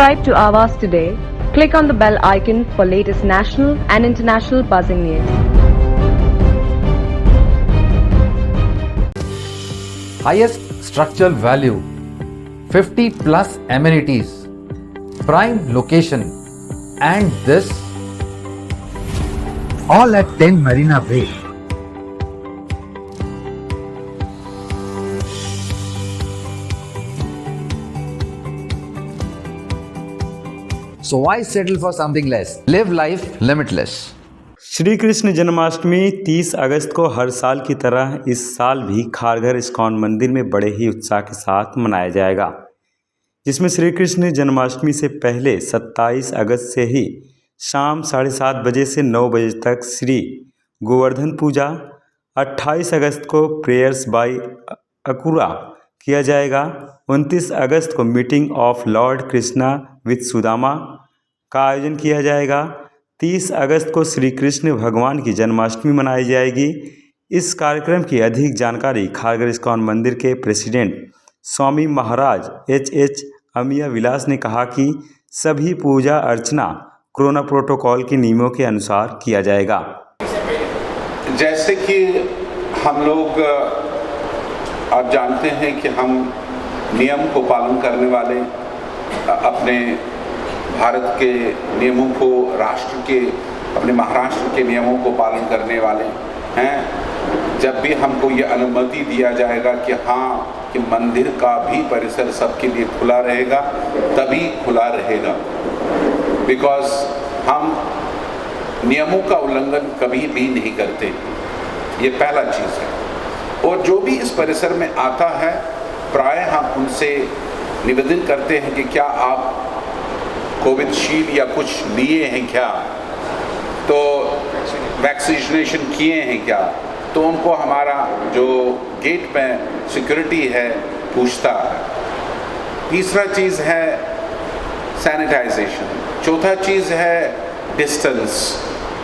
Subscribe to Awaaz today. Click on the bell icon for latest national and international buzzing news. Highest structural value, 50 plus amenities, prime location, and this all at 10 Marina Bay. So why settle for something less? Live life limitless. Shri Krishna Janmashtami 30 अगस्त को हर साल की तरह इस साल भी Kharghar ISKCON मंदिर में बड़े ही उत्साह के साथ मनाया जाएगा, जिसमें श्री कृष्ण जन्माष्टमी से पहले 27 अगस्त से ही शाम 7:30 बजे से 9 बजे तक श्री गोवर्धन पूजा, 28 अगस्त को प्रेयर्स बाय अकुरा किया जाएगा, 29 अगस्त को meeting of Lord Krishna with Sudama का आयोजन किया जाएगा, 30 अगस्त को श्री कृष्ण भगवान की जन्माष्टमी मनाई जाएगी। इस कार्यक्रम की अधिक जानकारी खारघर इस्कॉन मंदिर के प्रेसिडेंट स्वामी महाराज H.H. अमिया विलास ने कहा कि सभी पूजा अर्चना कोरोना प्रोटोकॉल के नियमों के अनुसार किया जाएगा। जैसे कि हम लोग आप जानते हैं कि हम नियम को पालन करने वाले, अपने भारत के नियमों को, राष्ट्र के, अपने महाराष्ट्र के नियमों को पालन करने वाले हैं। जब भी हमको ये अनुमति दिया जाएगा कि हाँ कि मंदिर का भी परिसर सबके लिए खुला रहेगा, तभी खुला रहेगा, बिकॉज हम नियमों का उल्लंघन कभी भी नहीं करते। ये पहला चीज़ है। और जो भी इस परिसर में आता है, प्राय हम उनसे निवेदन करते हैं कि क्या आप कोविशील्ड या कुछ लिए हैं क्या, तो वैक्सीनेशन किए हैं क्या, तो उनको हमारा जो गेट पे सिक्योरिटी है पूछता है। तीसरा चीज़ है सैनिटाइजेशन, चौथा चीज़ है डिस्टेंस,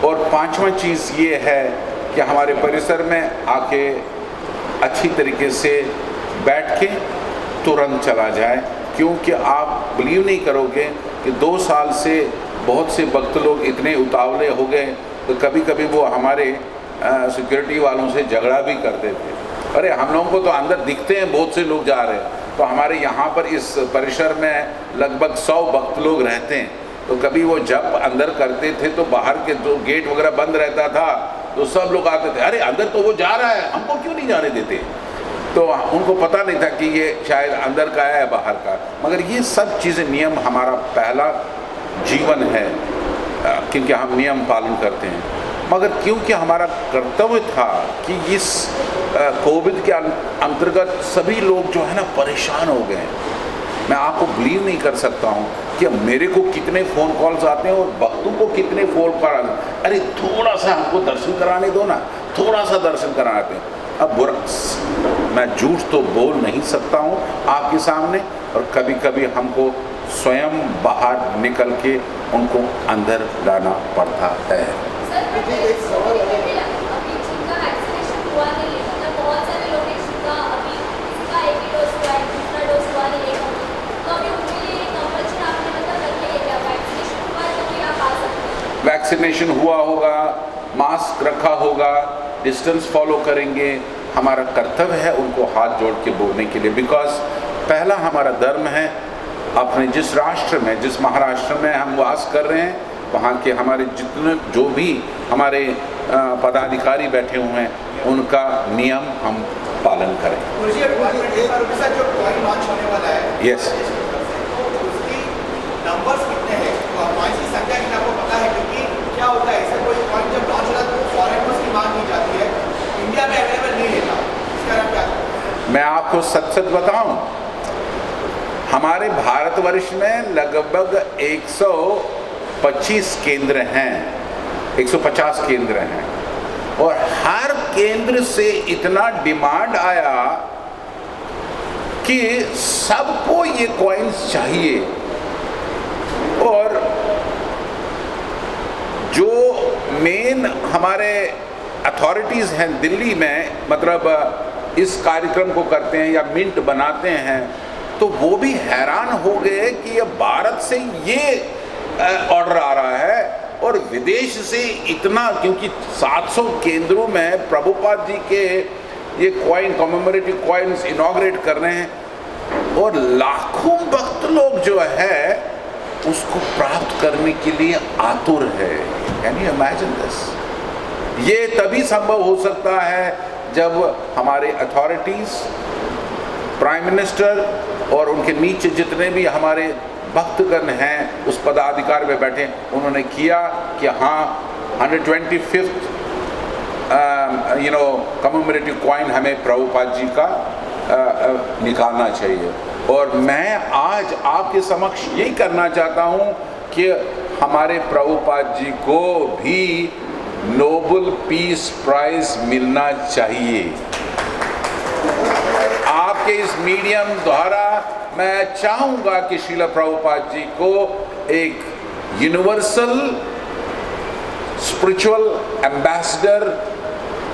और पांचवा चीज़ ये है कि हमारे परिसर में आके अच्छी तरीके से बैठ के तुरंत चला जाए, क्योंकि आप बिलीव नहीं करोगे कि 2 साल से बहुत से भक्त लोग इतने उतावले हो गए तो कभी कभी वो हमारे सिक्योरिटी वालों से झगड़ा भी करते थे। अरे हम लोगों को तो अंदर दिखते हैं बहुत से लोग जा रहे हैं, तो हमारे यहाँ पर इस परिसर में लगभग 100 भक्त लोग रहते हैं, तो कभी वो जब अंदर करते थे तो बाहर के जो गेट वगैरह बंद रहता था तो सब लोग आते थे, अरे अंदर तो वो जा रहा है, हमको क्यों नहीं जाने देते। तो उनको पता नहीं था कि ये शायद अंदर का है बाहर का। मगर ये सब चीज़ें, नियम हमारा पहला जीवन है, क्योंकि हम नियम पालन करते हैं। मगर क्योंकि हमारा कर्तव्य था कि इस कोविड के अंतर्गत सभी लोग जो है ना परेशान हो गए। मैं आपको बिलीव नहीं कर सकता हूँ कि मेरे को कितने फ़ोन कॉल्स आते हैं और भक्तों को कितने फ़ोन कॉल आते हैं, अरे थोड़ा सा हमको दर्शन कराने दो ना, थोड़ा सा दर्शन कराते हैं। अब बुरा, मैं झूठ तो बोल नहीं सकता हूँ आपके सामने, और कभी कभी हमको स्वयं बाहर निकल के उनको अंदर लाना पड़ता है। वैक्सीनेशन हुआ होगा, मास्क रखा होगा, डिस्टेंस फॉलो करेंगे। हमारा कर्तव्य है उनको हाथ जोड़ के बोलने के लिए, बिकॉज पहला हमारा धर्म है अपने जिस राष्ट्र में, जिस महाराष्ट्र में हम वास कर रहे हैं, वहाँ के हमारे जितने जो भी हमारे पदाधिकारी बैठे हुए हैं उनका नियम हम पालन करें। यस, नंबर्स कितने हैं, कॉइन्स की संख्या कितना आपको पता है? क्योंकि क्या होता है, ऐसा कोई कॉइन जब लॉन्च होता है तो फॉरेनर्स की मांग की जाती है, इंडिया में अवेलेबल नहीं रहता, इसका आप क्या? मैं आपको सच सच बताऊं, हमारे भारतवर्ष में लगभग 125 केंद्र हैं, 150 केंद्र हैं, और हर केंद्र से इतना डिमांड आया कि सबको ये कॉइन्स चाहिए। और जो मेन हमारे अथॉरिटीज़ हैं दिल्ली में, मतलब इस कार्यक्रम को करते हैं या मिंट बनाते हैं, तो वो भी हैरान हो गए कि ये भारत से ये ऑर्डर आ रहा है और विदेश से इतना, क्योंकि 700 केंद्रों में प्रभुपाद जी के ये कॉइन, कॉमेमोरेटिव कॉइन्स इनॉग्रेट कर रहे हैं और लाखों भक्त लोग जो है उसको प्राप्त करने के लिए आतुर है। Can you imagine this? ये तभी संभव हो सकता है जब हमारे अथॉरिटीज, प्राइम मिनिस्टर और उनके नीचे जितने भी हमारे भक्तगण हैं उस पदाधिकार में बैठे, उन्होंने किया कि हाँ 125th कमेमोरेटिव कॉइन हमें प्रभुपाद जी का निकालना चाहिए। और मैं आज आपके समक्ष यही करना चाहता हूँ कि हमारे प्रभुपाद जी को भी नोबेल पीस प्राइज मिलना चाहिए। आपके इस मीडियम द्वारा मैं चाहूंगा कि श्रील प्रभुपाद जी को एक यूनिवर्सल स्पिरिचुअल एम्बेसडर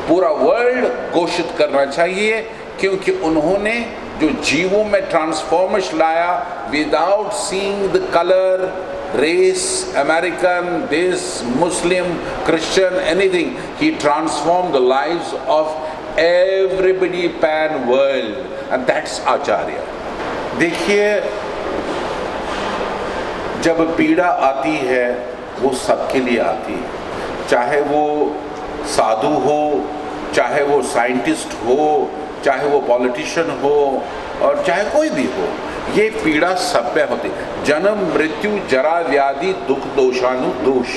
पूरा वर्ल्ड घोषित करना चाहिए, क्योंकि उन्होंने जो जीवों में ट्रांसफॉर्मेशन लाया without seeing the colour, race, American, this, Muslim, Christian, anything. He transformed the lives of everybody pan world, and that's Acharya. देखिए, जब पीड़ा आती है वो सबके लिए आती है, चाहे वो साधु हो, चाहे वो साइंटिस्ट हो, चाहे वो पॉलिटिशियन हो और चाहे कोई भी हो, ये पीड़ा सब पे होती। जन्म, मृत्यु, जरा, व्याधि, दुख, दोषानुदोष।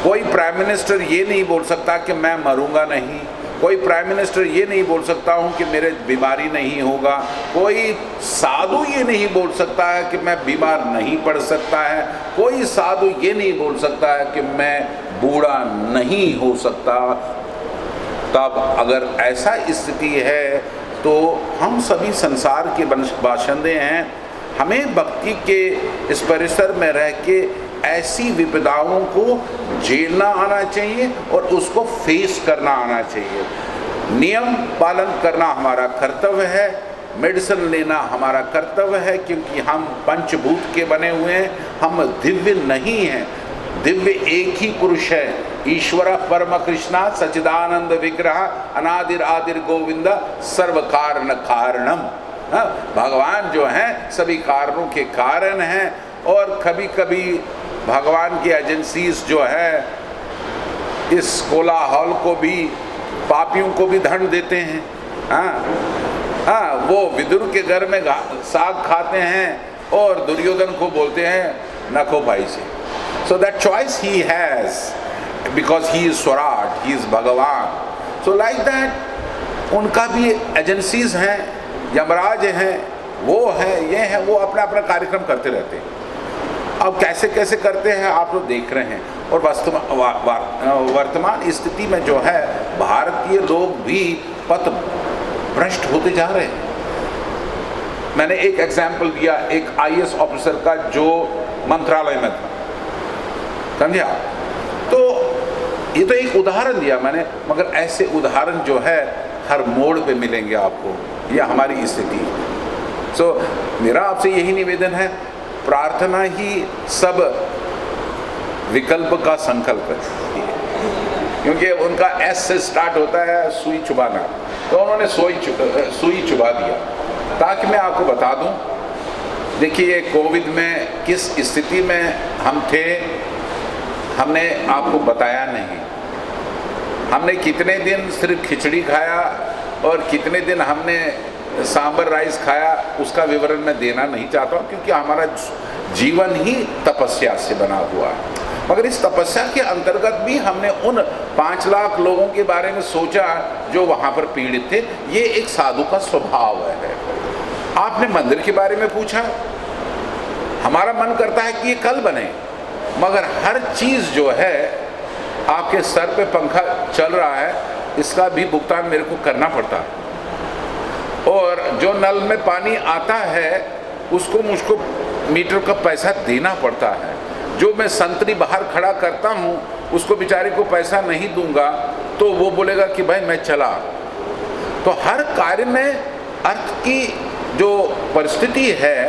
कोई प्राइम मिनिस्टर ये नहीं बोल सकता कि मैं मरूंगा नहीं, कोई प्राइम मिनिस्टर ये नहीं बोल सकता हूँ कि मेरे बीमारी नहीं होगा, कोई साधु ये नहीं बोल सकता है कि मैं बीमार नहीं पड़ सकता है, कोई साधु ये नहीं बोल सकता है कि मैं बूढ़ा नहीं हो सकता। तब अगर ऐसा स्थिति है तो हम सभी संसार के बाशिंदे हैं, हमें भक्ति के इस परिसर में रह के ऐसी विपदाओं को झेलना आना चाहिए और उसको फेस करना आना चाहिए। नियम पालन करना हमारा कर्तव्य है, मेडिसिन लेना हमारा कर्तव्य है, क्योंकि हम पंचभूत के बने हुए हैं, हम दिव्य नहीं हैं। दिव्य एक ही पुरुष है, ईश्वर परम कृष्णा सच्चिदानंद विग्रह अनादिर आदिर गोविंद सर्व कारण कारणम। भगवान जो हैं सभी कारणों के कारण हैं, और कभी कभी भगवान की एजेंसीज जो है इस कोलाहल को भी, पापियों को भी दंड देते हैं। हाँ, वो विदुर के घर में साग खाते हैं और दुर्योधन को बोलते हैं नको भाई से। So that choice he has, because he is Swaraj, he is Bhagavan. So like that, उनका भी एजेंसीज हैं, यमराज हैं, वो हैं, ये हैं, वो अपना अपना कार्यक्रम करते रहते हैं। अब कैसे कैसे करते हैं आप लोग देख रहे हैं। और वर्तमान स्थिति में जो है भारतीय लोग भी पथ भ्रष्ट होते जा रहे हैं। मैंने एक एग्जाम्पल दिया एक IAS ऑफिसर का जो मंत्रालय में था, समझे आप? तो ये तो एक उदाहरण दिया मैंने, मगर ऐसे उदाहरण जो है हर मोड़ पे मिलेंगे आपको। यह हमारी स्थिति। सो मेरा आपसे यही निवेदन है, प्रार्थना ही सब विकल्प का संकल्प है, क्योंकि उनका S से स्टार्ट होता है सुई चुबाना, तो उन्होंने सुई चुबा दिया। ताकि मैं आपको बता दूं, देखिए कोविड में किस स्थिति में हम थे, हमने आपको बताया नहीं। हमने कितने दिन सिर्फ खिचड़ी खाया और कितने दिन हमने सांबर राइस खाया, उसका विवरण मैं देना नहीं चाहता हूँ, क्योंकि हमारा जीवन ही तपस्या से बना हुआ है। मगर इस तपस्या के अंतर्गत भी हमने उन 5 लाख लोगों के बारे में सोचा जो वहाँ पर पीड़ित थे। ये एक साधु का स्वभाव है। आपने मंदिर के बारे में पूछा, हमारा मन करता है कि ये कल बने, मगर हर चीज़ जो है आपके सर पे पंखा चल रहा है, इसका भी भुगतान मेरे को करना पड़ता है। और जो नल में पानी आता है उसको मुझको मीटर का पैसा देना पड़ता है। जो मैं संतरी बाहर खड़ा करता हूँ उसको बेचारे को पैसा नहीं दूंगा तो वो बोलेगा कि भाई मैं चला। तो हर कार्य में अर्थ की जो परिस्थिति है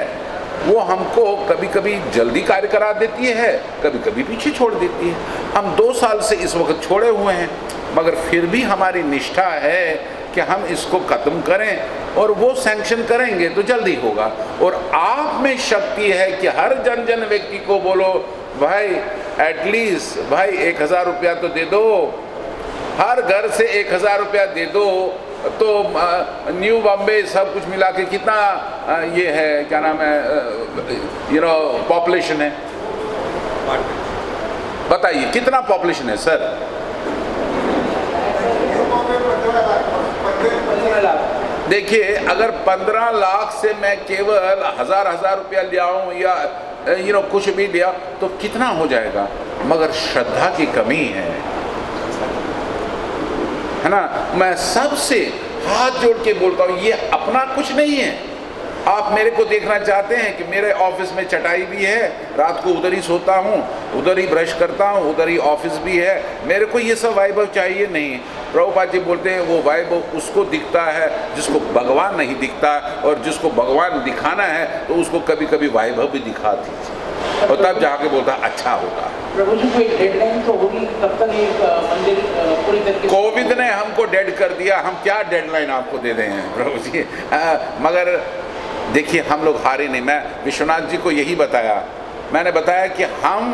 वो हमको कभी कभी जल्दी कार्य करा देती है, कभी कभी पीछे छोड़ देती है। हम 2 साल से इस वक्त छोड़े हुए हैं, मगर फिर भी हमारी निष्ठा है कि हम इसको ख़त्म करें और वो सैंक्शन करेंगे तो जल्दी होगा। और आप में शक्ति है कि हर जन व्यक्ति को बोलो भाई एटलीस्ट भाई 1000 रुपया तो दे दो, हर घर से 1000 रुपया दे दो। तो न्यू बॉम्बे सब कुछ मिला के कितना ये है, क्या नाम है, पॉपुलेशन है, बताइए कितना पॉपुलेशन है सर? 15 लाख। देखिए अगर 15 लाख से मैं केवल 1000 रुपया ले आऊं या कुछ भी लिया तो कितना हो जाएगा? मगर श्रद्धा की कमी है ना। मैं सबसे हाथ जोड़ के बोलता हूँ, ये अपना कुछ नहीं है। आप मेरे को देखना चाहते हैं कि मेरे ऑफिस में चटाई भी है, रात को उधर ही सोता हूँ, उधर ही ब्रश करता हूँ, उधर ही ऑफिस भी है। मेरे को ये सब वैभव चाहिए नहीं। प्रभुपाद जी बोलते हैं वो वैभव उसको दिखता है जिसको भगवान नहीं दिखता, और जिसको भगवान दिखाना है तो उसको कभी कभी वैभव भी दिखा दीजिए, और तब जाके बोलता अच्छा होगा। प्रभु जी कोई डेडलाइन तो होगी कब तक ये मंदिर पूरी तरीके से? कोविड ने हमको डेड कर दिया, हम क्या डेडलाइन आपको दे रहे हैं प्रभु जी। मगर देखिए हम लोग हारे नहीं। मैं विश्वनाथ जी को यही बताया, मैंने बताया कि हम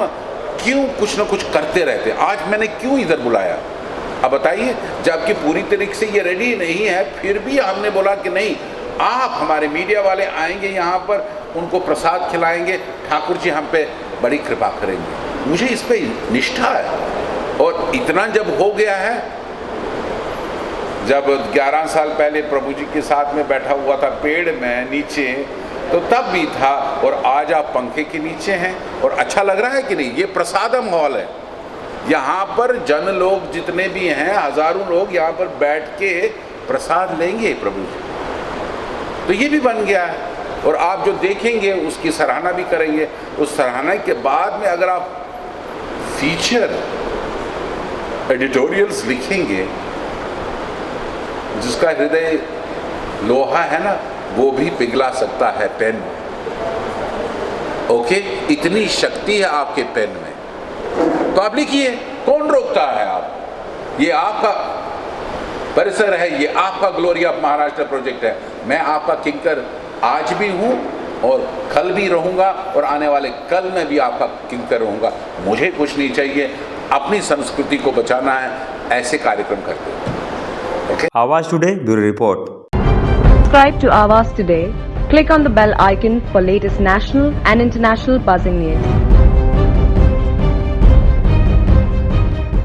क्यों कुछ ना कुछ करते रहते। आज मैंने क्यों इधर बुलाया अब बताइए, जबकि पूरी तरीके से ये रेडी नहीं है, फिर भी हमने बोला कि नहीं आप हमारे मीडिया वाले आएंगे यहाँ पर, उनको प्रसाद खिलाएंगे, ठाकुर जी हम पे बड़ी कृपा करेंगे। मुझे इस पे निष्ठा है। और इतना जब हो गया है, जब 11 साल पहले प्रभु जी के साथ में बैठा हुआ था पेड़ में नीचे, तो तब भी था, और आज आप पंखे के नीचे हैं और अच्छा लग रहा है कि नहीं? ये प्रसादम हॉल है, यहाँ पर जन लोग जितने भी हैं, हजारों लोग यहाँ पर बैठ के प्रसाद लेंगे प्रभु जी। तो ये भी बन गया है, और आप जो देखेंगे उसकी सराहना भी करेंगे। उस सराहना के बाद में अगर आप फीचर एडिटोरियल्स लिखेंगे, जिसका हृदय लोहा है ना, वो भी पिघला सकता है पेन। ओके, इतनी शक्ति है आपके पेन में, तो आप लिखिए, कौन रोकता है आप? ये आपका परिसर है, ये आपका ग्लोरी ऑफ महाराष्ट्र प्रोजेक्ट है। मैं आपका किंकर आज भी हूँ और कल भी रहूँगा, और आने वाले कल में भी आपका किंकर रहूँगा। मुझे कुछ नहीं चाहिए, अपनी संस्कृति को बचाना है, ऐसे कार्यक्रम करते हैं। Okay. आवाज today bureau report. Subscribe to Awaaz today. Click on the bell icon for latest national and international buzzing news.